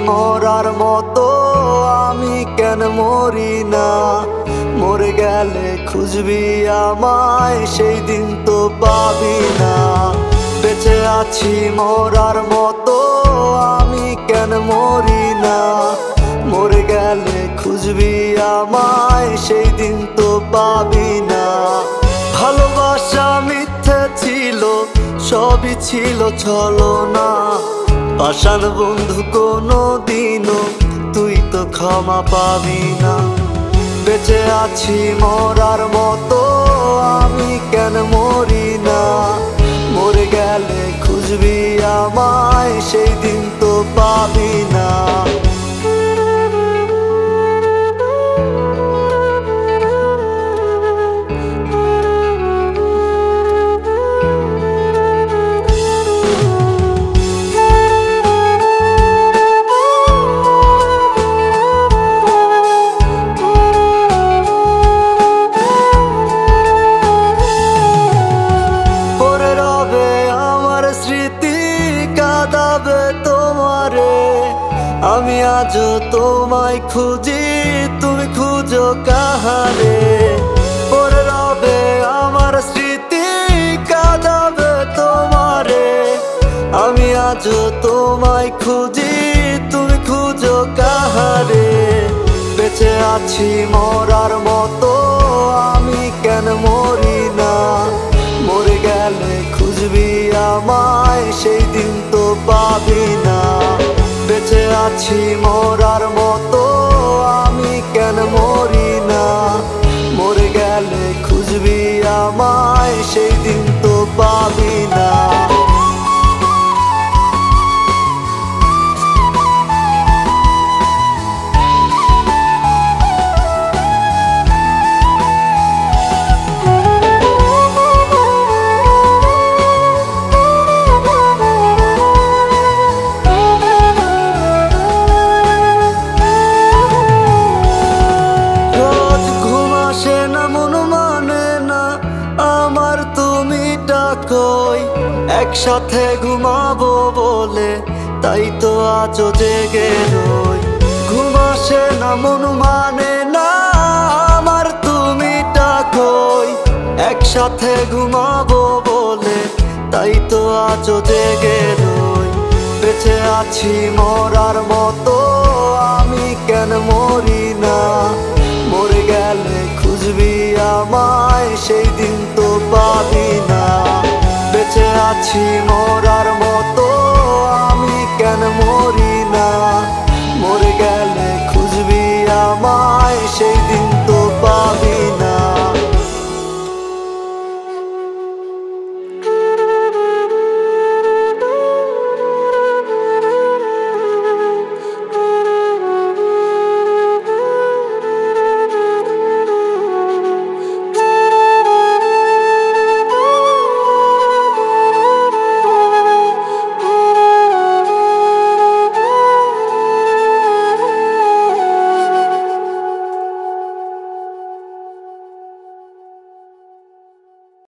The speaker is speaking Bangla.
মরার মতো আমি কেন মরি না? মরে গেলে খুঁজবি আমায়, সেই দিন তো পাবি না। বেঁচে আছি মরার মতো আমি কেন মরি না? মরে গেলে খুঁজবি আমায়, সেই দিন তো পাবি না। ভালোবাসা মিথ্যে ছিল, সবই ছিল ছলনা। পাষাণ বন্ধু কোনো দিনও তুই তো ক্ষমা পাবি না। বেঁচে আছি মরার মতো আমি কেন মরি না? মরে গেলে খুঁজবি আমায়, সেই দিন তো পাবি না। আমি আজও তোমায় খুঁজি, তুমি খুঁজো কাহারে? পড়ে রবে আমার স্মৃতি, কাঁদাবে তোমারে। আমি আজও তোমায় খুঁজি, তুমি খুঁজো কাহারে? বেঁচে আছি মরার মতো আমি কেন মরি না? মরে গেলে খুঁজবি আমায়, সেই দিন তো পাবি না। বেঁচে আছি মরার মতো আমি কেন মরি না? মরে গেলে খুঁজবি আমায়, সেই দিন তো পাবি না। একসাথে ঘুমাবো বলে তাই তো আজও জেগে রই। ঘুম আসে না, মন মানে না আমার, তুমি ডাকোই। একসাথে ঘুমাবো বলে তাই তো আজও জেগে রই। বেঁচে আছি মরার মতো আমি কেন মরি না? মরে গেলে খুঁজবি আমায়, সেই দিন তো পাবি না।